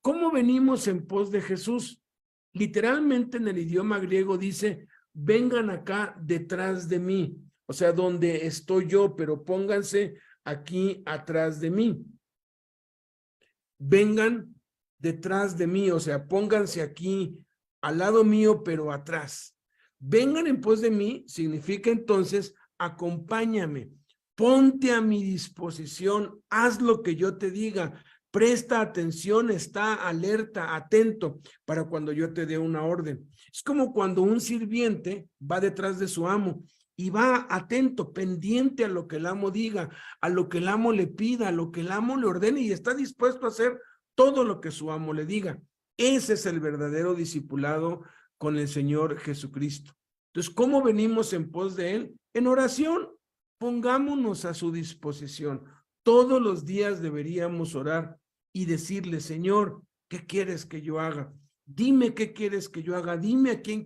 ¿Cómo venimos en pos de Jesús? Literalmente en el idioma griego dice, vengan acá detrás de mí, o sea, donde estoy yo, pero pónganse aquí atrás de mí. Vengan detrás de mí, o sea, pónganse aquí al lado mío, pero atrás. Vengan en pos de mí significa entonces, acompáñame, ponte a mi disposición, haz lo que yo te diga, presta atención, está alerta, atento para cuando yo te dé una orden. Es como cuando un sirviente va detrás de su amo y va atento, pendiente a lo que el amo diga, a lo que el amo le pida, a lo que el amo le ordene y está dispuesto a hacer todo lo que su amo le diga. Ese es el verdadero discipulado con el Señor Jesucristo. Entonces, ¿cómo venimos en pos de Él? En oración, pongámonos a su disposición. Todos los días deberíamos orar y decirle, Señor, ¿qué quieres que yo haga? Dime qué quieres que yo haga, dime a quién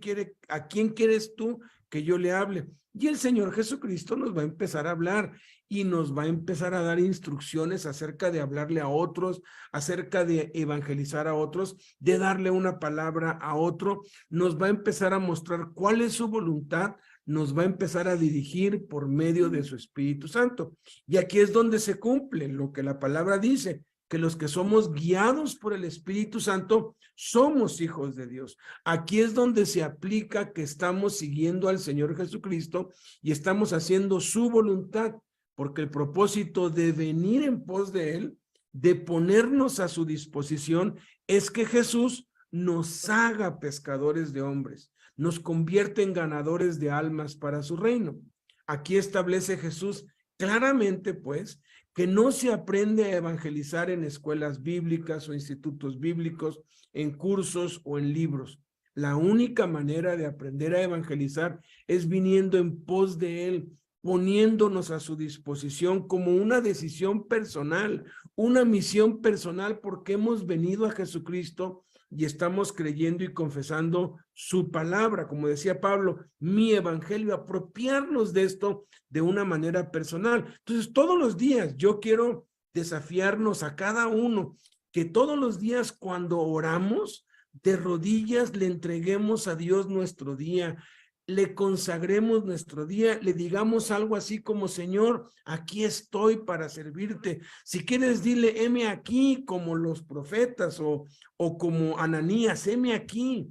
quieres tú que yo le hable. Y el Señor Jesucristo nos va a empezar a hablar y nos va a empezar a dar instrucciones acerca de hablarle a otros, acerca de evangelizar a otros, de darle una palabra a otro. Nos va a empezar a mostrar cuál es su voluntad, nos va a empezar a dirigir por medio de su Espíritu Santo. Y aquí es donde se cumple lo que la palabra dice, que los que somos guiados por el Espíritu Santo somos hijos de Dios. Aquí es donde se aplica que estamos siguiendo al Señor Jesucristo y estamos haciendo su voluntad, porque el propósito de venir en pos de Él, de ponernos a su disposición, es que Jesús nos haga pescadores de hombres, nos convierte en ganadores de almas para su reino. Aquí establece Jesús claramente, pues, que no se aprende a evangelizar en escuelas bíblicas o institutos bíblicos, en cursos o en libros. La única manera de aprender a evangelizar es viniendo en pos de Él, poniéndonos a su disposición como una decisión personal, una misión personal, porque hemos venido a Jesucristo y estamos creyendo y confesando su palabra, como decía Pablo, mi evangelio, apropiarnos de esto de una manera personal. Entonces, todos los días yo quiero desafiarnos a cada uno, que todos los días cuando oramos, de rodillas le entreguemos a Dios nuestro día, le consagremos nuestro día, le digamos algo así como: Señor, aquí estoy para servirte. Si quieres, dile: heme aquí, como los profetas o como Ananías: heme aquí.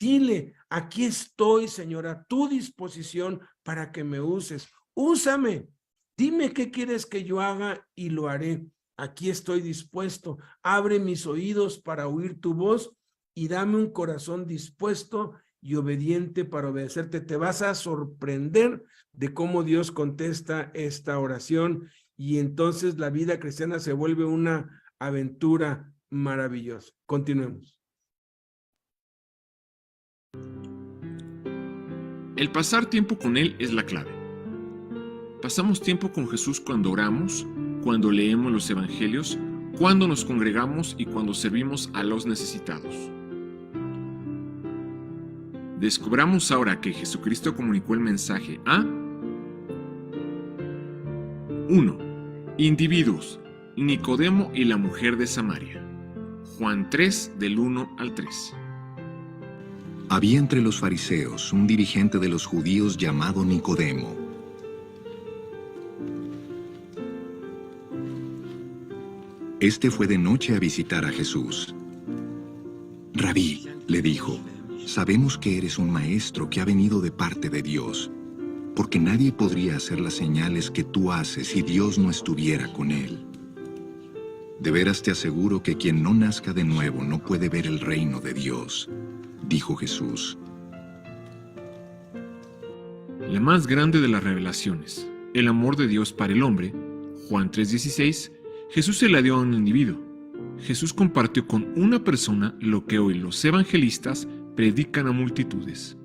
Dile: aquí estoy, Señor, a tu disposición para que me uses. Úsame. Dime qué quieres que yo haga y lo haré. Aquí estoy dispuesto. Abre mis oídos para oír tu voz y dame un corazón dispuesto y obediente para obedecerte. Te vas a sorprender de cómo Dios contesta esta oración, y entonces la vida cristiana se vuelve una aventura maravillosa. Continuemos. El pasar tiempo con Él es la clave. Pasamos tiempo con Jesús cuando oramos, cuando leemos los evangelios, cuando nos congregamos y cuando servimos a los necesitados. Descubramos ahora que Jesucristo comunicó el mensaje a 1. Individuos: Nicodemo y la mujer de Samaria. Juan 3, del 1 al 3. Había entre los fariseos un dirigente de los judíos llamado Nicodemo. Este fue de noche a visitar a Jesús. Rabí, le dijo, sabemos que eres un maestro que ha venido de parte de Dios, porque nadie podría hacer las señales que tú haces si Dios no estuviera con él. De veras te aseguro que quien no nazca de nuevo no puede ver el reino de Dios, dijo Jesús. La más grande de las revelaciones, el amor de Dios para el hombre, Juan 3:16, Jesús se la dio a un individuo. Jesús compartió con una persona lo que hoy los evangelistas predican a multitudes.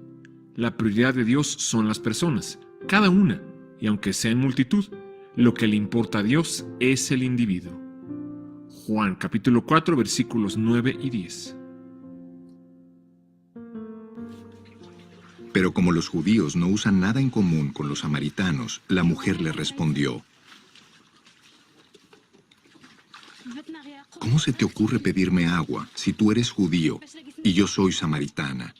La prioridad de Dios son las personas, cada una, y aunque sea en multitud, lo que le importa a Dios es el individuo. Juan capítulo 4, versículos 9 y 10. Pero como los judíos no usan nada en común con los samaritanos, la mujer le respondió: ¿cómo se te ocurre pedirme agua si tú eres judío y yo soy samaritana?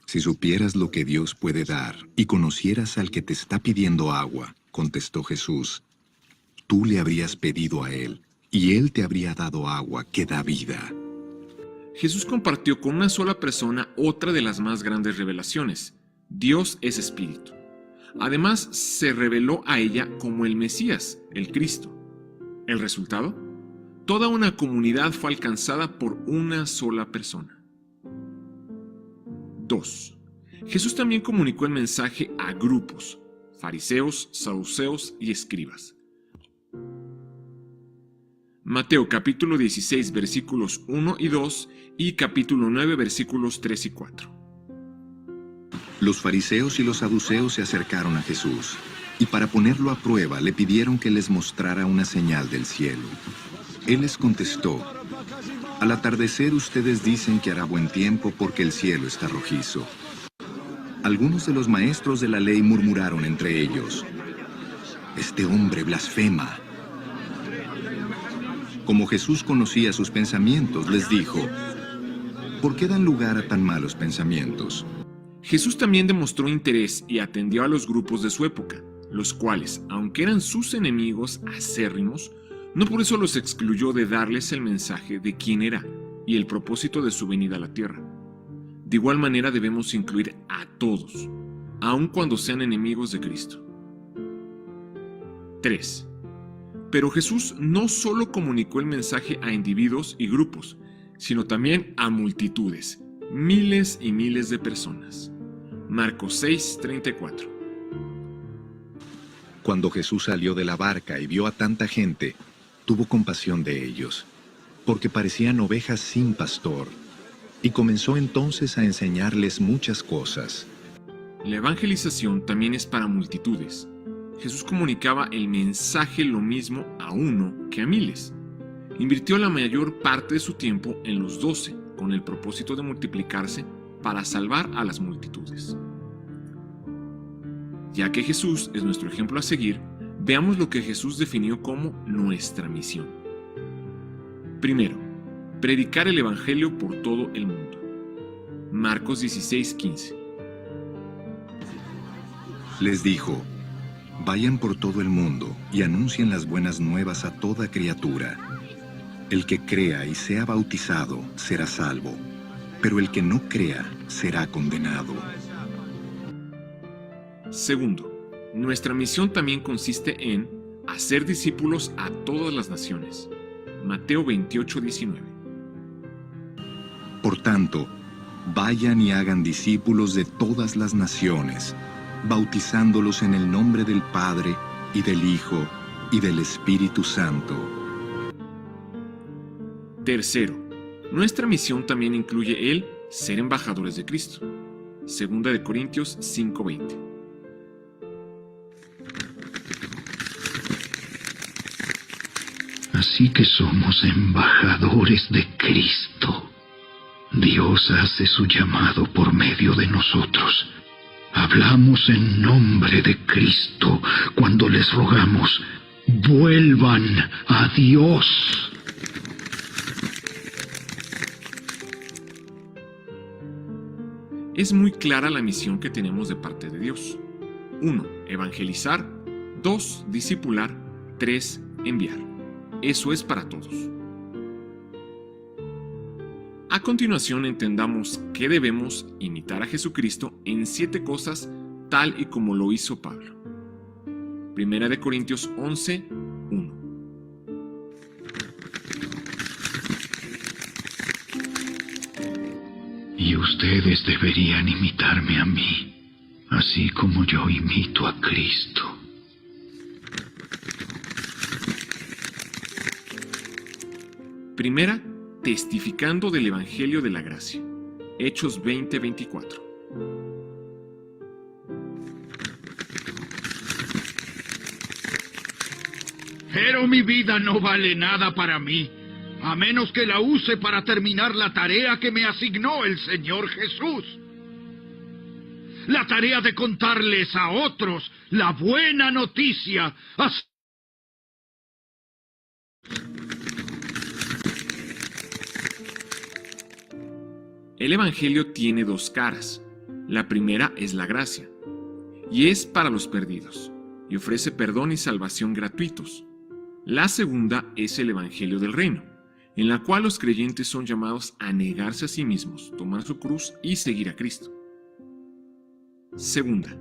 Si supieras lo que Dios puede dar y conocieras al que te está pidiendo agua, contestó Jesús, tú le habrías pedido a él y él te habría dado agua que da vida. Jesús compartió con una sola persona otra de las más grandes revelaciones: Dios es espíritu. Además, se reveló a ella como el Mesías, el Cristo. ¿El resultado? Toda una comunidad fue alcanzada por una sola persona. 2. Jesús también comunicó el mensaje a grupos: fariseos, saduceos y escribas. Mateo capítulo 16 versículos 1 y 2 y capítulo 9 versículos 3 y 4. Los fariseos y los saduceos se acercaron a Jesús, y para ponerlo a prueba le pidieron que les mostrara una señal del cielo. Él les contestó: al atardecer ustedes dicen que hará buen tiempo porque el cielo está rojizo. Algunos de los maestros de la ley murmuraron entre ellos: este hombre blasfema. Como Jesús conocía sus pensamientos, les dijo: ¿por qué dan lugar a tan malos pensamientos? Jesús también demostró interés y atendió a los grupos de su época, los cuales, aunque eran sus enemigos acérrimos, no por eso los excluyó de darles el mensaje de quién era y el propósito de su venida a la tierra. De igual manera debemos incluir a todos, aun cuando sean enemigos de Cristo. 3. Pero Jesús no solo comunicó el mensaje a individuos y grupos, sino también a multitudes, miles y miles de personas. Marcos 6:34. Cuando Jesús salió de la barca y vio a tanta gente, tuvo compasión de ellos, porque parecían ovejas sin pastor, y comenzó entonces a enseñarles muchas cosas. La evangelización también es para multitudes. Jesús comunicaba el mensaje lo mismo a uno que a miles. Invirtió la mayor parte de su tiempo en los 12, con el propósito de multiplicarse para salvar a las multitudes. Ya que Jesús es nuestro ejemplo a seguir, veamos lo que Jesús definió como nuestra misión. Primero, predicar el Evangelio por todo el mundo. Marcos 16:15. Les dijo: vayan por todo el mundo y anuncien las buenas nuevas a toda criatura. El que crea y sea bautizado será salvo, pero el que no crea será condenado. Segundo, nuestra misión también consiste en hacer discípulos a todas las naciones. Mateo 28:19. Por tanto, vayan y hagan discípulos de todas las naciones, bautizándolos en el nombre del Padre, y del Hijo, y del Espíritu Santo. Tercero, nuestra misión también incluye el ser embajadores de Cristo. Segunda de Corintios 5:20. Así que somos embajadores de Cristo. Dios hace su llamado por medio de nosotros. Hablamos en nombre de Cristo cuando les rogamos: vuelvan a Dios. Es muy clara la misión que tenemos de parte de Dios. 1. Evangelizar. 2. Discipular. 3. Enviar. Eso es para todos. A continuación entendamos que debemos imitar a Jesucristo en 7 cosas tal y como lo hizo Pablo. Primera de Corintios 11:1. Y ustedes deberían imitarme a mí, así como yo imito a Cristo. Primera, testificando del Evangelio de la Gracia. Hechos 20:24. Pero mi vida no vale nada para mí, a menos que la use para terminar la tarea que me asignó el Señor Jesús. La tarea de contarles a otros la buena noticia. El Evangelio tiene 2 caras. La primera es la gracia, y es para los perdidos, y ofrece perdón y salvación gratuitos. La segunda es el Evangelio del Reino, en la cual los creyentes son llamados a negarse a sí mismos, tomar su cruz y seguir a Cristo. Segunda,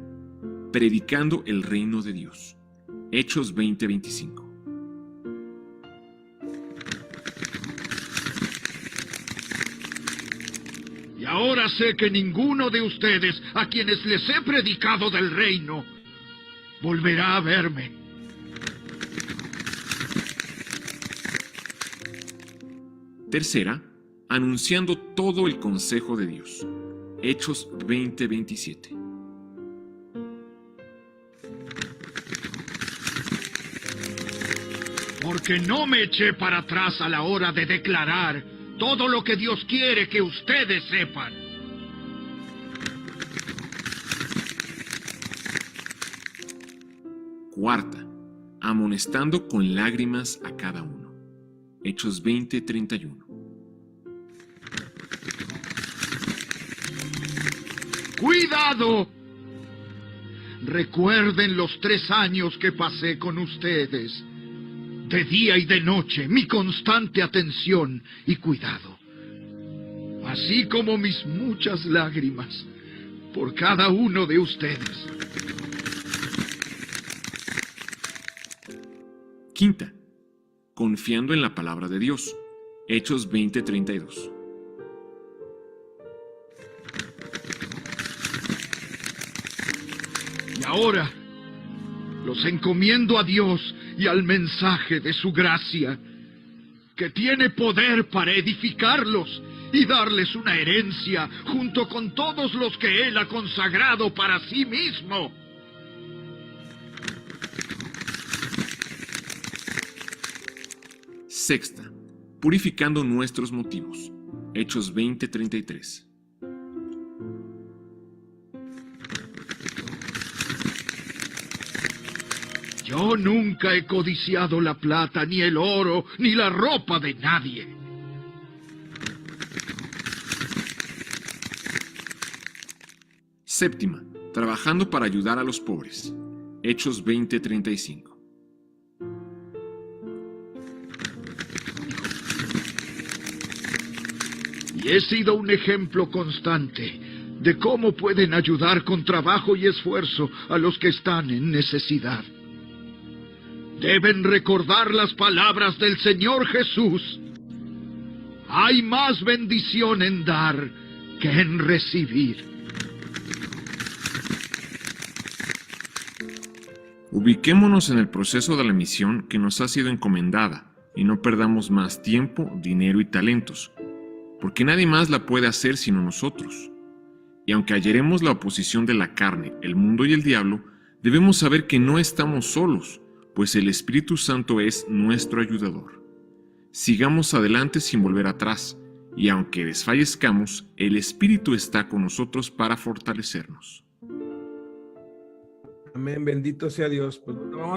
predicando el reino de Dios. Hechos 20:25. Y ahora sé que ninguno de ustedes, a quienes les he predicado del reino, volverá a verme. Tercera, anunciando todo el consejo de Dios. Hechos 20:27. Porque no me eché para atrás a la hora de declarar todo lo que Dios quiere que ustedes sepan. Cuarta, amonestando con lágrimas a cada uno. Hechos 20:31. ¡Cuidado! Recuerden los 3 años que pasé con ustedes. De día y de noche, mi constante atención y cuidado. Así como mis muchas lágrimas por cada uno de ustedes. Quinta, confiando en la palabra de Dios. Hechos 20:32. Y ahora los encomiendo a Dios y al mensaje de su gracia, que tiene poder para edificarlos y darles una herencia junto con todos los que Él ha consagrado para sí mismo. Sexta, purificando nuestros motivos. Hechos 20:33. Yo nunca he codiciado la plata, ni el oro, ni la ropa de nadie. Séptima, trabajando para ayudar a los pobres. Hechos 20:35. Y he sido un ejemplo constante de cómo pueden ayudar con trabajo y esfuerzo a los que están en necesidad. Deben recordar las palabras del Señor Jesús. Hay más bendición en dar que en recibir. Ubiquémonos en el proceso de la misión que nos ha sido encomendada y no perdamos más tiempo, dinero y talentos, porque nadie más la puede hacer sino nosotros. Y aunque hallaremos la oposición de la carne, el mundo y el diablo, debemos saber que no estamos solos, pues el Espíritu Santo es nuestro ayudador. Sigamos adelante sin volver atrás, y aunque desfallezcamos, el Espíritu está con nosotros para fortalecernos. Amén, bendito sea Dios. Pues vamos